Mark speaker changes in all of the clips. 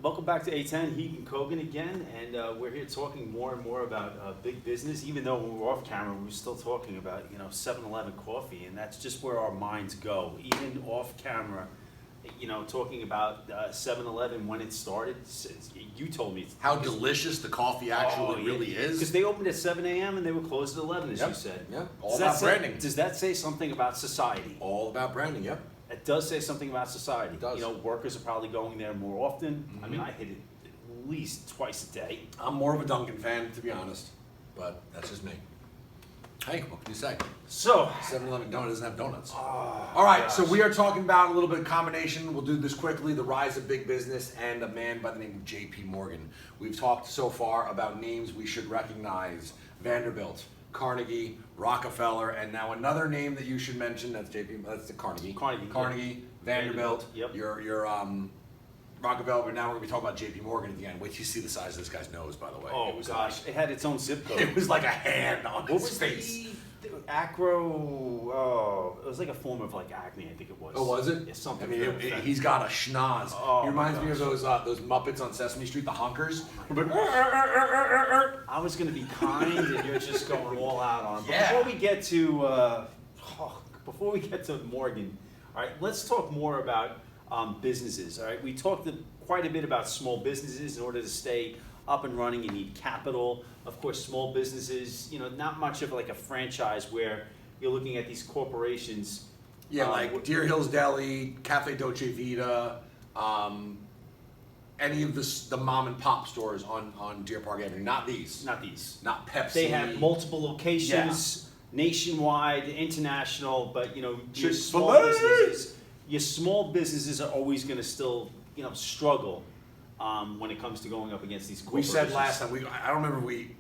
Speaker 1: Welcome back to A10, Heat and Kogan again, and we're here talking more and more about big business. Even though when we're off camera, we're still talking about 7-Eleven coffee, and that's just where our minds go. Even off camera, talking about 7-Eleven when it started. You told me
Speaker 2: how delicious the coffee actually really is.
Speaker 1: Because they opened at 7 a.m. and they were closed at 11, as
Speaker 2: Yep.
Speaker 1: you said.
Speaker 2: Yeah, all about branding.
Speaker 1: Does that say something about society?
Speaker 2: All about branding. Yep.
Speaker 1: It does say something about society.
Speaker 2: It does.
Speaker 1: Workers are probably going there more often. I mean,
Speaker 2: Mhm.
Speaker 1: I hit it at least twice a day.
Speaker 2: I'm more of a Dunkin' fan, to be honest, but that's just me. Hey, what can you say?
Speaker 1: So,
Speaker 2: 7-Eleven doesn't have donuts.
Speaker 1: oh,
Speaker 2: All right,
Speaker 1: gosh.
Speaker 2: so we are talking about a little bit of combination. We'll do this quickly: the rise of big business and a man by the name of J.P. Morgan. We've talked so far about names we should recognize: Vanderbilt, Carnegie, Rockefeller, and now another name that you should mention. That's J.P. That's the Carnegie.
Speaker 1: Carnegie,
Speaker 2: Vanderbilt.
Speaker 1: Yep.
Speaker 2: Your Rockefeller. But now we're gonna be talking about J.P. Morgan at the end. Wait till you see the size of this guy's nose. By the way.
Speaker 1: Oh
Speaker 2: It was
Speaker 1: gosh, it had its own zip code.
Speaker 2: It was like a hand on
Speaker 1: What
Speaker 2: his
Speaker 1: was
Speaker 2: face.
Speaker 1: the acro? Oh, it was like a form of like acne, I think it was.
Speaker 2: Oh, was it?
Speaker 1: Yeah, something.
Speaker 2: I mean,
Speaker 1: to that effect.
Speaker 2: he's got a schnoz.
Speaker 1: Oh,
Speaker 2: He reminds
Speaker 1: my
Speaker 2: me of
Speaker 1: gosh.
Speaker 2: those Muppets on Sesame Street, the honkers.
Speaker 1: I was gonna be kind, and you're just going all out on. But
Speaker 2: Yeah.
Speaker 1: Before we get to Morgan, all right, let's talk more about businesses. All right, we talked quite a bit about small businesses. In order to stay up and running, you need capital. Of course, small businesses, not much of like a franchise where you're looking at these corporations.
Speaker 2: Yeah, like Deer Hills Deli, Cafe Dolce Vita, any of the mom and pop stores on Deer Park Avenue. Not these.
Speaker 1: Not these.
Speaker 2: Not Pepsi.
Speaker 1: They have multiple locations, nationwide, international, but your small
Speaker 2: Chick-fil-A!
Speaker 1: businesses are always going to still struggle when it comes to going up against these
Speaker 2: We
Speaker 1: corporations.
Speaker 2: said last time. I don't remember we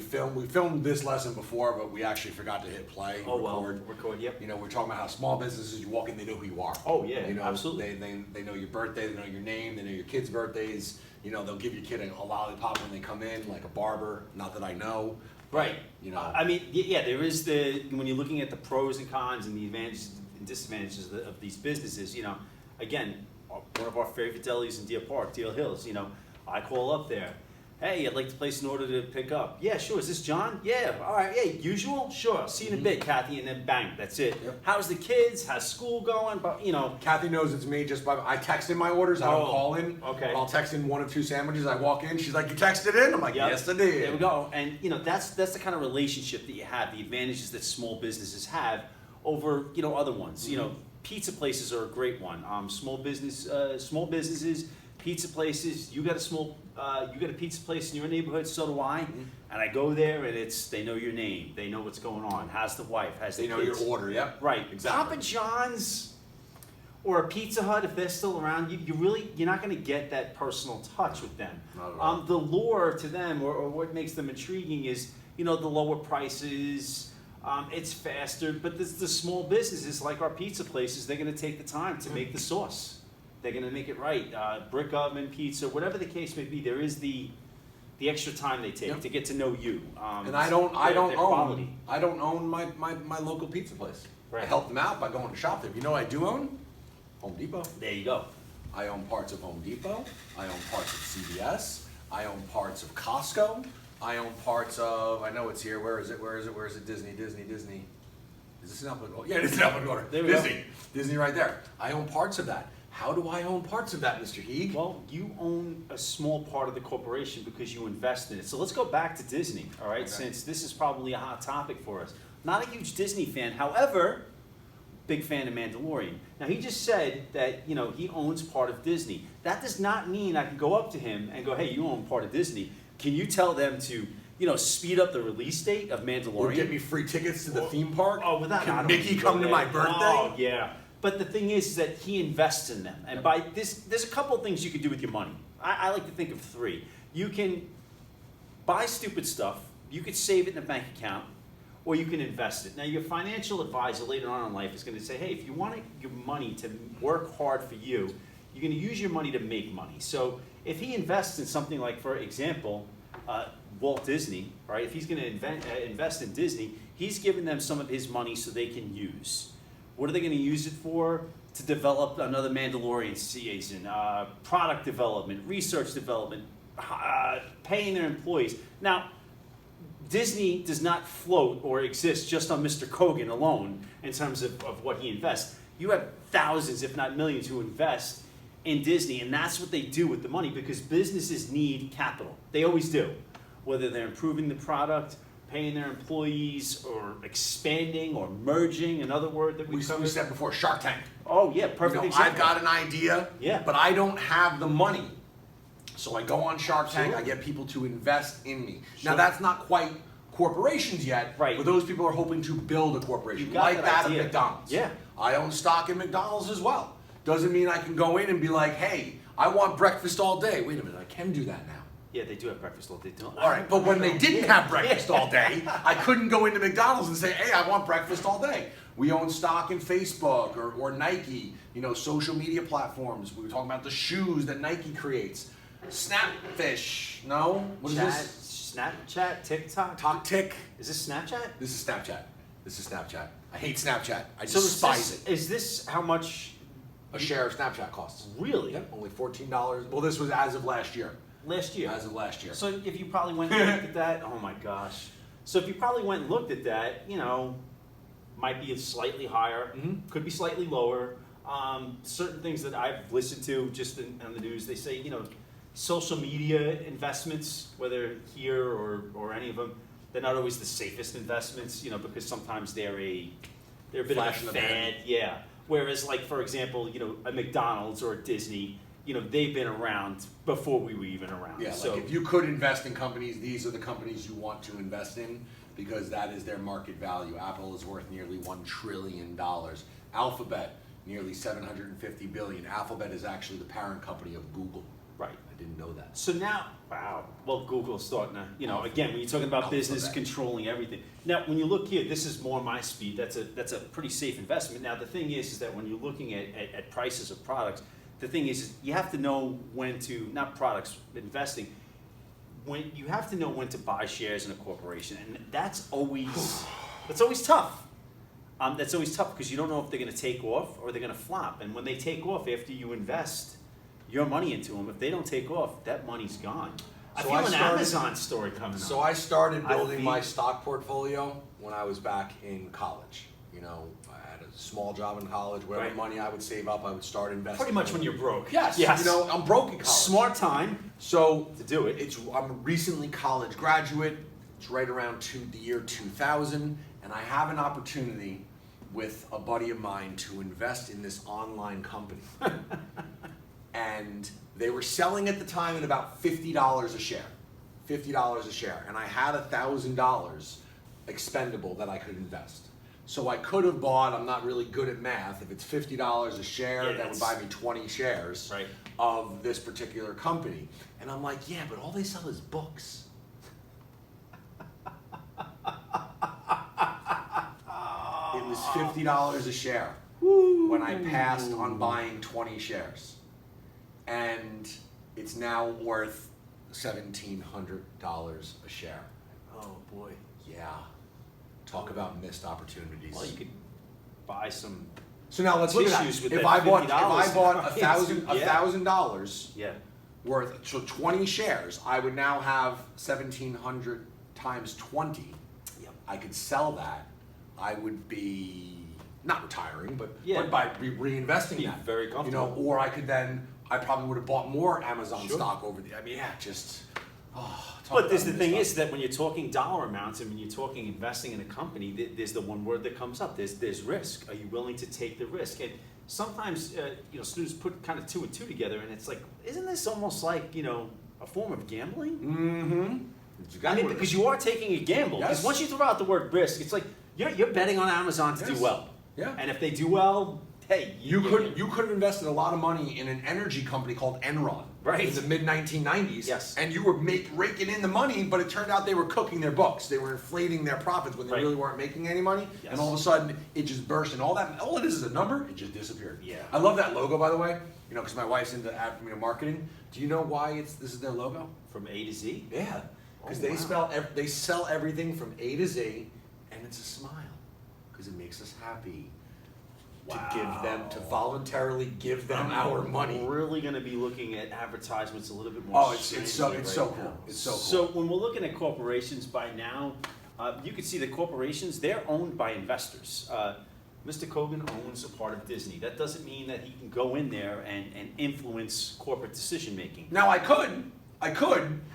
Speaker 2: filmed. We filmed this lesson before, but we actually forgot to hit play.
Speaker 1: Oh
Speaker 2: record.
Speaker 1: well, record. Yep.
Speaker 2: We're talking about how small businesses, you walk in, they know who you are.
Speaker 1: Oh yeah, absolutely.
Speaker 2: They know your birthday, they know your name, they know your kids' birthdays. They'll give your kid a lollipop when they come in, like a barber. Not that I know.
Speaker 1: Right.
Speaker 2: But,
Speaker 1: I mean, yeah, there is when you're looking at the pros and cons and the advantages and disadvantages of these businesses. Again, one of our favorite delis in Deer Park, Deer Hills. I call up there. Hey, I'd like to place an order to pick up. Yeah, sure. Is this John? Yeah. All right. Yeah, usual? Sure. See you in a bit, Kathy. And then bang, that's it.
Speaker 2: Yep.
Speaker 1: How's the kids? How's school going? But
Speaker 2: Kathy knows it's me just by I text in my orders. I don't
Speaker 1: Oh,
Speaker 2: call in.
Speaker 1: okay.
Speaker 2: I'll text in 1 or 2 sandwiches. I walk in. She's like, "You texted in?" I'm like,
Speaker 1: Yep.
Speaker 2: "Yes, I did."
Speaker 1: There we go. And that's the kind of relationship that you have, the advantages that small businesses have over other ones. Pizza places are a great one. Small businesses, pizza places. You got a pizza place in your neighborhood, so do I.
Speaker 2: Mhm.
Speaker 1: And I go there, and they know your name, they know what's going on. How's the wife? How's the
Speaker 2: They know
Speaker 1: kids?
Speaker 2: your order. Yep.
Speaker 1: Right.
Speaker 2: Exactly.
Speaker 1: Papa John's or a Pizza Hut, if they're still around, you're not going to get that personal touch with them.
Speaker 2: Not at all.
Speaker 1: The lure to them, or what makes them intriguing, is the lower prices. It's faster, but the small businesses like our pizza places, they're going to take the time to make the sauce. They're going to make it right. Brick oven pizza, whatever the case may be, there is the extra time they take
Speaker 2: Yep.
Speaker 1: to get to know you.
Speaker 2: And I don't
Speaker 1: their quality.
Speaker 2: own my local pizza place.
Speaker 1: Right.
Speaker 2: I help them out by going to shop there. You know what I do own? Home Depot.
Speaker 1: There you go.
Speaker 2: I own parts of Home Depot. I own parts of CVS. I own parts of Costco. I own parts of, I know it's here. Where is it? Disney. Is this in alphabetical order? Yeah, it is in alphabetical order.
Speaker 1: There we go.
Speaker 2: Disney right there. I own parts of that. How do I own parts of that, Mr. Heeg?
Speaker 1: Well, you own a small part of the corporation because you invest in it. So let's go back to Disney, all right?
Speaker 2: Okay.
Speaker 1: Since this is probably a hot topic for us. Not a huge Disney fan, however, big fan of Mandalorian. Now, he just said that, he owns part of Disney. That does not mean I can go up to him and go, hey, you own part of Disney. Can you tell them to, speed up the release date of Mandalorian?
Speaker 2: Or get me free tickets to the theme park?
Speaker 1: Oh, without
Speaker 2: Can Mickey come to my birthday?
Speaker 1: Oh, yeah. But the thing is that he invests in them. And by this, there's a couple of things you can do with your money. I like to think of 3. You can buy stupid stuff, you could save it in a bank account, or you can invest it. Now, your financial advisor later on in life is going to say, hey, if you want your money to work hard for you, you're going to use your money to make money. So if he invests in something like, for example, Walt Disney, right? If he's going to invest in Disney, he's giving them some of his money so they can use. What are they going to use it for? to develop another Mandalorian season, product development, research development, paying their employees. Now, Disney does not float or exist just on Mr. Kogan alone in terms of what he invests. You have thousands, if not millions, who invest in Disney, and that's what they do with the money because businesses need capital. They always do. Whether they're improving the product, paying their employees, or expanding or merging, another word that we
Speaker 2: We
Speaker 1: covered.
Speaker 2: said before, Shark Tank.
Speaker 1: Oh, yeah, perfect example.
Speaker 2: I've got an idea,
Speaker 1: Yeah.
Speaker 2: but I don't have the money. So I go on Shark Tank,
Speaker 1: Absolutely.
Speaker 2: I get people to invest in me.
Speaker 1: Sure.
Speaker 2: Now that's not quite corporations yet,
Speaker 1: Right.
Speaker 2: but those people are hoping to build a corporation.
Speaker 1: You got
Speaker 2: Like
Speaker 1: that
Speaker 2: that
Speaker 1: idea.
Speaker 2: at McDonald's.
Speaker 1: Yeah.
Speaker 2: I own stock in McDonald's as well. Doesn't mean I can go in and be like, hey, I want breakfast all day. Wait a minute, I can do that now.
Speaker 1: Yeah, they do have breakfast all day, don't
Speaker 2: All right, but when they didn't
Speaker 1: Yeah.
Speaker 2: have breakfast all day, I couldn't go into McDonald's and say, hey, I want breakfast all day. We own stock in Facebook or Nike, social media platforms. We were talking about the shoes that Nike creates. Snapfish, no? What is this?
Speaker 1: Snapchat, TikTok.
Speaker 2: TokTik.
Speaker 1: Is this Snapchat?
Speaker 2: This is Snapchat. This is Snapchat. I hate Snapchat. I
Speaker 1: So
Speaker 2: despise it.
Speaker 1: is this how much?
Speaker 2: A share of Snapchat costs.
Speaker 1: Really?
Speaker 2: Yep, only $14. Well, this was as of last year.
Speaker 1: Last year.
Speaker 2: As of last year.
Speaker 1: So if you probably went and looked at that, oh my gosh. So if you probably went and looked at that, might be slightly higher,
Speaker 2: Mhm.
Speaker 1: could be slightly lower. Certain things that I've listened to just on the news, they say, social media investments, whether here or any of them, they're not always the safest investments, because sometimes they're a bit
Speaker 2: Flash
Speaker 1: of
Speaker 2: in
Speaker 1: a
Speaker 2: the pan.
Speaker 1: fad, yeah. Whereas, like for example, a McDonald's or a Disney, they've been around before we were even around.
Speaker 2: Yeah,
Speaker 1: so
Speaker 2: like if you could invest in companies, these are the companies you want to invest in because that is their market value. Apple is worth nearly $1 trillion. Alphabet, nearly $750 billion. Alphabet is actually the parent company of Google.
Speaker 1: right.
Speaker 2: I didn't know that.
Speaker 1: So now, wow. Well, Google's starting to, again, when you're talking about business
Speaker 2: Alphabet.
Speaker 1: controlling everything. Now, when you look here, this is more my speed. That's a pretty safe investment. Now, the thing is that when you're looking at prices of products, the thing is you have to know when to, not products, investing, when you have to know when to buy shares in a corporation, and that's always tough. That's always tough because you don't know if they're going to take off or they're going to flop. And when they take off after you invest your money into them, if they don't take off, that money's gone. I
Speaker 2: So
Speaker 1: feel
Speaker 2: I
Speaker 1: an
Speaker 2: started-
Speaker 1: Amazon story coming
Speaker 2: So
Speaker 1: up.
Speaker 2: I started
Speaker 1: I
Speaker 2: building my
Speaker 1: feel-
Speaker 2: stock portfolio when I was back in college. I had a small job in college. Whatever
Speaker 1: Right.
Speaker 2: money I would save up, I would start investing.
Speaker 1: Pretty much when you're broke.
Speaker 2: Yes.
Speaker 1: Yes.
Speaker 2: I'm broke in college.
Speaker 1: Smart time
Speaker 2: So
Speaker 1: to do it.
Speaker 2: I'm a recently college graduate. It's right around the year 2000, and I have an opportunity with a buddy of mine to invest in this online company. And they were selling at the time at about $50 a share. $50 a share. And I had $1,000 expendable that I could invest. So I could have bought, I'm not really good at math, if it's $50 a share,
Speaker 1: Yeah,
Speaker 2: that would buy me 20 shares
Speaker 1: Right.
Speaker 2: of this particular company. And I'm like, yeah, but all they sell is books. It was $50 a share when I passed on buying 20 shares. And it's now worth $1,700 a share.
Speaker 1: Oh boy.
Speaker 2: Yeah. Talk about missed opportunities.
Speaker 1: Well, you could buy some.
Speaker 2: So now let's look at
Speaker 1: Tissues
Speaker 2: that.
Speaker 1: with
Speaker 2: If
Speaker 1: that
Speaker 2: I bought
Speaker 1: $50, yeah.
Speaker 2: $1,000
Speaker 1: Yeah.
Speaker 2: worth, so 20 shares, I would now have 1,700 times 20.
Speaker 1: Yep.
Speaker 2: I could sell that. I would be not retiring, but
Speaker 1: Yeah.
Speaker 2: by reinvesting
Speaker 1: Be
Speaker 2: that.
Speaker 1: very comfortable.
Speaker 2: Or I could then, I probably would have bought more Amazon
Speaker 1: Sure.
Speaker 2: stock over the. I mean, yeah, just. Oh, talk
Speaker 1: But
Speaker 2: about
Speaker 1: the thing
Speaker 2: missed
Speaker 1: is that when you're talking dollar amounts and when you're talking investing in a company, there's the one word that comes up. There's risk. Are you willing to take the risk? And sometimes, students put kind of two and two together, and it's like, isn't this almost like, a form of gambling?
Speaker 2: Mm-hmm.
Speaker 1: I mean, because you are taking a gamble. Because
Speaker 2: Yes.
Speaker 1: once you throw out the word risk, it's like you're betting on Amazon to
Speaker 2: Yes.
Speaker 1: do well.
Speaker 2: Yeah.
Speaker 1: And if they do well, hey,
Speaker 2: You could have invested a lot of money in an energy company called Enron,
Speaker 1: Right.
Speaker 2: in the mid 1990s.
Speaker 1: Yes.
Speaker 2: And you were raking in the money, but it turned out they were cooking their books. They were inflating their profits when they
Speaker 1: Right.
Speaker 2: really weren't making any money.
Speaker 1: Yes.
Speaker 2: And all of a sudden, it just burst, and all it is a number. It just disappeared.
Speaker 1: Yeah.
Speaker 2: I love that logo, by the way. Because my wife's into marketing. Do you know why this is their logo?
Speaker 1: From A to Z.
Speaker 2: Yeah. Because
Speaker 1: Oh, wow.
Speaker 2: they sell everything from A to Z, and it's a smile because it makes us happy. to give them, to voluntarily give them our money.
Speaker 1: We're really going to be looking at advertisements a little bit more.
Speaker 2: Oh, it's so
Speaker 1: strangely
Speaker 2: so
Speaker 1: right
Speaker 2: cool.
Speaker 1: now.
Speaker 2: It's so cool.
Speaker 1: So when we're looking at corporations by now, you can see that corporations, they're owned by investors. Mr. Kogan owns a part of Disney. That doesn't mean that he can go in there and influence corporate decision making.
Speaker 2: Now I could
Speaker 1: How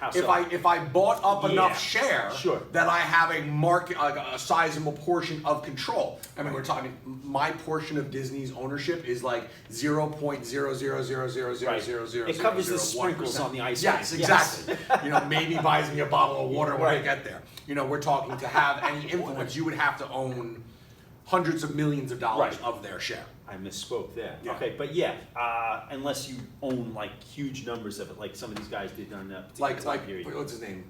Speaker 2: if
Speaker 1: so?
Speaker 2: I bought up
Speaker 1: Yeah,
Speaker 2: enough share
Speaker 1: sure.
Speaker 2: that I have a market a sizable portion of control. I mean, we're talking my portion of Disney's ownership is like 0.000000000.
Speaker 1: It covers the sprinkles on the ice
Speaker 2: Yes,
Speaker 1: cream.
Speaker 2: exactly. You know, maybe buys me a bottle of water when I
Speaker 1: Right.
Speaker 2: get there. You know, we're talking to have any influence, you would have to own hundreds of millions of dollars
Speaker 1: Right.
Speaker 2: of their share.
Speaker 1: I misspoke there.
Speaker 2: Yeah.
Speaker 1: Okay, but yeah, unless you own like huge numbers of it, like some of these guys did on that particular
Speaker 2: Like
Speaker 1: time period.
Speaker 2: what's his name?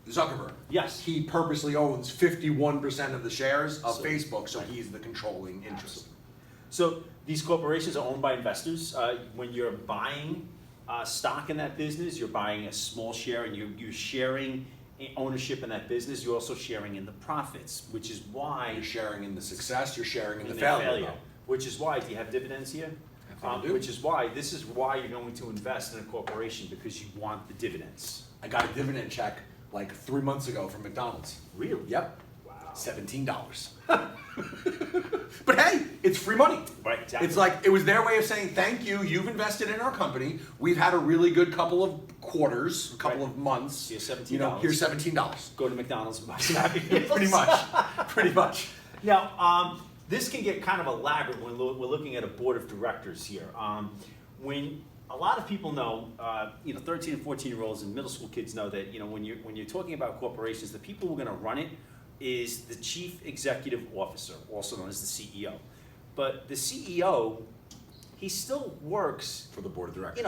Speaker 2: Zuckerberg.
Speaker 1: Yes.
Speaker 2: He purposely owns 51% of the shares of
Speaker 1: So-
Speaker 2: Facebook, so he's the controlling interest.
Speaker 1: So these corporations are owned by investors. When you're buying stock in that business, you're buying a small share and you're sharing ownership in that business. You're also sharing in the profits, which is why
Speaker 2: You're sharing in the success, you're sharing in the
Speaker 1: their
Speaker 2: failure.
Speaker 1: Which is why, do you have dividends here?
Speaker 2: I do.
Speaker 1: Which is why, this is why you're going to invest in a corporation, because you want the dividends.
Speaker 2: I got a dividend check like 3 months ago from McDonald's.
Speaker 1: Really?
Speaker 2: Yep.
Speaker 1: Wow.
Speaker 2: $17. But hey, it's free money.
Speaker 1: Right, exactly.
Speaker 2: It's like, it was their way of saying, thank you, you've invested in our company. We've had a really good couple of quarters, a couple
Speaker 1: Right.
Speaker 2: of months.
Speaker 1: Here's $17.
Speaker 2: You know, here's $17.
Speaker 1: Go to McDonald's and buy some Happy Meals.
Speaker 2: Pretty much. Pretty much.
Speaker 1: Now, this can get kind of elaborate when we're looking at a board of directors here. When a lot of people know, 13 and 14-year-olds and middle school kids know that, when you're talking about corporations, the people who are going to run it is the chief executive officer, also known as the CEO. But the CEO, he still works,
Speaker 2: For the board of directors.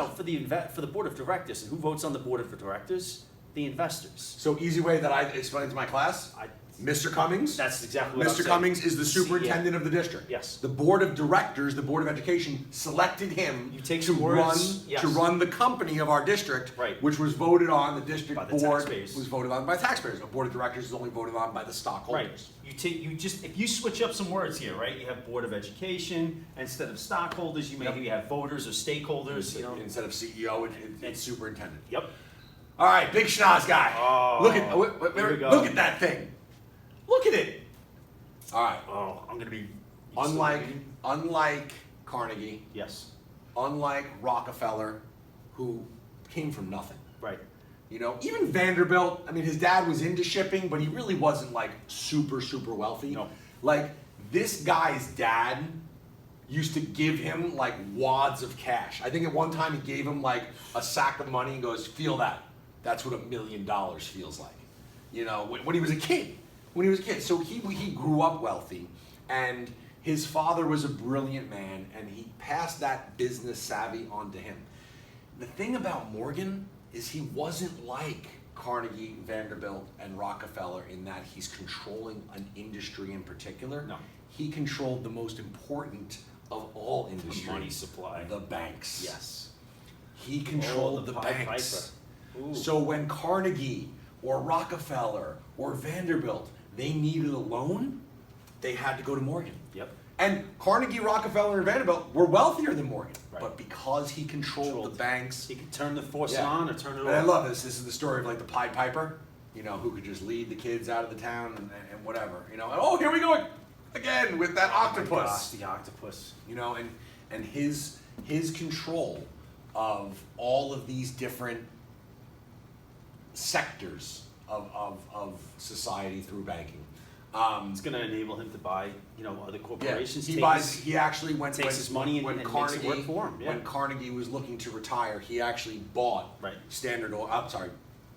Speaker 1: for the board of directors. And who votes on the board of directors? The investors.
Speaker 2: So easy way that I explained to my class, Mr. Cummings.
Speaker 1: That's exactly what I'm
Speaker 2: Mr.
Speaker 1: saying.
Speaker 2: Cummings is the
Speaker 1: CEO.
Speaker 2: superintendent of the district.
Speaker 1: Yes.
Speaker 2: The board of directors, the board of education, selected him
Speaker 1: You take
Speaker 2: to
Speaker 1: some
Speaker 2: run
Speaker 1: words, yes.
Speaker 2: to run the company of our district,
Speaker 1: Right.
Speaker 2: which was voted on. The district
Speaker 1: By the
Speaker 2: board
Speaker 1: taxpayers.
Speaker 2: was voted on by taxpayers. A board of directors is only voted on by the stockholders.
Speaker 1: Right. If you switch up some words here, right? You have Board of Education instead of stockholders. You maybe have voters or stakeholders.
Speaker 2: Instead of CEO, it's superintendent.
Speaker 1: Yep.
Speaker 2: All right, big schnoz guy.
Speaker 1: Oh,
Speaker 2: look at
Speaker 1: here we go.
Speaker 2: look at that thing. Look at it. All right.
Speaker 1: Oh, I'm gonna be.
Speaker 2: Unlike Carnegie,
Speaker 1: Yes.
Speaker 2: unlike Rockefeller, who came from nothing.
Speaker 1: Right.
Speaker 2: You know, even Vanderbilt, I mean, his dad was into shipping, but he really wasn't like super wealthy.
Speaker 1: No.
Speaker 2: Like, this guy's dad used to give him like wads of cash. I think at one time he gave him like a sack of money and goes, feel that. That's what $1 million feels like. You know, when he was a kid. When he was a kid. So he grew up wealthy, and his father was a brilliant man, and he passed that business savvy on to him. The thing about Morgan is he wasn't like Carnegie, Vanderbilt, and Rockefeller in that he's controlling an industry in particular.
Speaker 1: No.
Speaker 2: He controlled the most important of all industries.
Speaker 1: Money supply.
Speaker 2: The banks.
Speaker 1: Yes.
Speaker 2: He controlled
Speaker 1: Oh,
Speaker 2: the
Speaker 1: Pied
Speaker 2: banks.
Speaker 1: Piper. Ooh.
Speaker 2: So when Carnegie or Rockefeller or Vanderbilt, they needed a loan, they had to go to Morgan.
Speaker 1: Yep.
Speaker 2: And Carnegie, Rockefeller, and Vanderbilt were wealthier than Morgan.
Speaker 1: Right.
Speaker 2: But because he controlled the banks.
Speaker 1: He could turn the faucet
Speaker 2: Yeah.
Speaker 1: on or turn it
Speaker 2: And I
Speaker 1: off.
Speaker 2: love this. This is the story of like the Pied Piper, you know, who could just lead the kids out of the town and whatever. You know, and oh, here we go again with that
Speaker 1: Oh my
Speaker 2: octopus.
Speaker 1: gosh, the octopus.
Speaker 2: You know, and his control of all of these different sectors of society through banking.
Speaker 1: It's going to enable him to buy, other
Speaker 2: Yeah,
Speaker 1: corporations.
Speaker 2: he buys. He actually
Speaker 1: takes his money and makes it work for him, yeah.
Speaker 2: When Carnegie was looking to retire, he actually bought
Speaker 1: Right.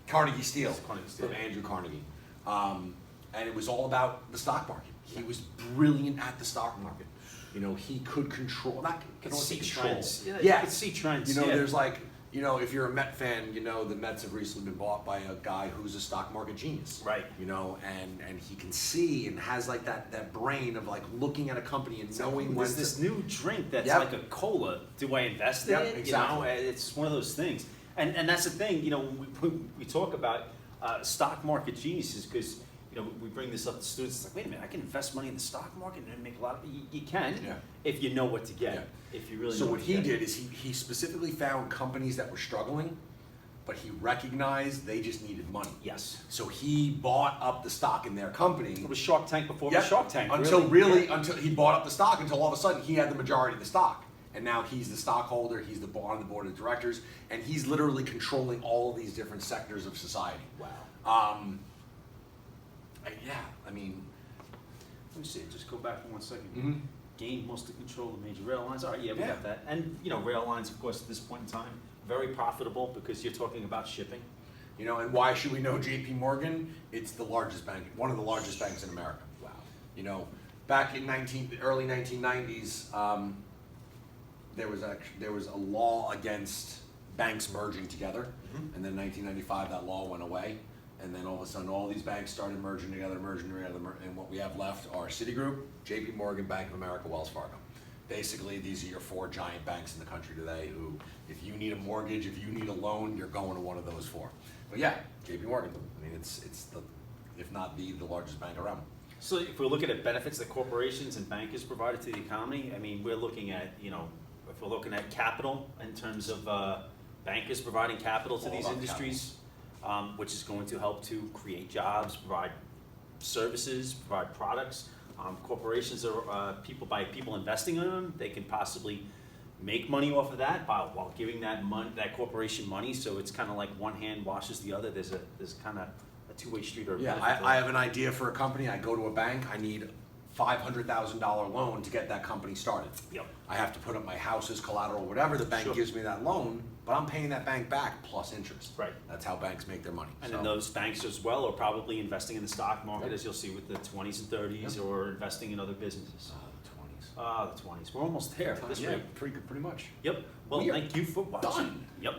Speaker 2: Carnegie Steel
Speaker 1: Carnegie Steel.
Speaker 2: from Andrew Carnegie, and it was all about the stock market. He was brilliant at the stock market. You know, he could control. Not
Speaker 1: Could
Speaker 2: I don't
Speaker 1: see
Speaker 2: say control.
Speaker 1: trends. Yeah,
Speaker 2: Yeah.
Speaker 1: you could see trends.
Speaker 2: You know,
Speaker 1: yeah.
Speaker 2: there's like, if you're a Met fan, the Mets have recently been bought by a guy who's a stock market genius.
Speaker 1: Right.
Speaker 2: You know, and he can see and has like that brain of like looking at a company and knowing when
Speaker 1: There's this new drink that's
Speaker 2: Yep.
Speaker 1: like a cola. Do I invest in
Speaker 2: Yep,
Speaker 1: it?
Speaker 2: exactly.
Speaker 1: It's one of those things. And that's the thing, when we talk about stock market geniuses, because, you know, we bring this up to students, it's like, wait a minute, I can invest money in the stock market and make a lot of, you can,
Speaker 2: Yeah.
Speaker 1: if you know what to get,
Speaker 2: Yeah.
Speaker 1: if you really
Speaker 2: So
Speaker 1: know
Speaker 2: what
Speaker 1: to
Speaker 2: he
Speaker 1: get.
Speaker 2: did is he specifically found companies that were struggling, but he recognized they just needed money.
Speaker 1: Yes.
Speaker 2: So he bought up the stock in their company.
Speaker 1: It was Shark Tank before it
Speaker 2: Yep.
Speaker 1: was Shark Tank.
Speaker 2: Until he bought up the stock, until all of a sudden he had the majority of the stock. And now he's the stockholder, he's on the board of directors, and he's literally controlling all of these different sectors of society.
Speaker 1: Wow.
Speaker 2: Yeah, I mean,
Speaker 1: Let me see, just go back for 1 second.
Speaker 2: mhm.
Speaker 1: Gained most of control of major rail lines. All right, yeah, we
Speaker 2: Yeah.
Speaker 1: got that. And, you know, rail lines, of course, at this point in time, very profitable because you're talking about shipping.
Speaker 2: You know, and why should we know JP Morgan? It's the largest bank, one of the largest banks in America.
Speaker 1: Wow.
Speaker 2: You know, back in early 1990s, there was a law against banks merging together, and then in 1995 that law went away, and then all of a sudden all these banks started merging together, and what we have left are Citigroup, JP Morgan, Bank of America, Wells Fargo. Basically, these are your four giant banks in the country today who, if you need a mortgage, if you need a loan, you're going to one of those four. But yeah, JP Morgan, I mean, it's the, if not the largest bank around.
Speaker 1: So if we're looking at benefits that corporations and bankers provided to the economy, I mean, we're looking at, you know, if we're looking at capital in terms of bankers providing capital to
Speaker 2: All
Speaker 1: these
Speaker 2: about
Speaker 1: industries, which is going to help to create jobs, provide services, provide products. Corporations are by people investing in them, they can possibly make money off of that while giving that corporation money. So it's kind of like one hand washes the other. There's kind of a two-way street or a
Speaker 2: Yeah,
Speaker 1: benefit
Speaker 2: I have an idea for a company. I go to a bank. I need $500,000 loan to get that company started.
Speaker 1: Yep.
Speaker 2: I have to put up my house as collateral, whatever. The bank
Speaker 1: Sure.
Speaker 2: gives me that loan, but I'm paying that bank back plus interest.
Speaker 1: Right.
Speaker 2: That's how banks make their money.
Speaker 1: And
Speaker 2: So,
Speaker 1: then those banks as well are probably investing in the stock market,
Speaker 2: Yep.
Speaker 1: as you'll see with the 20s and 30s,
Speaker 2: Yep.
Speaker 1: or investing in other businesses.
Speaker 2: the 20s.
Speaker 1: The 20s. We're almost there at this
Speaker 2: Yeah,
Speaker 1: rate.
Speaker 2: pretty much.
Speaker 1: Yep. Well,
Speaker 2: We are
Speaker 1: thank you for watching.
Speaker 2: done.
Speaker 1: Yep.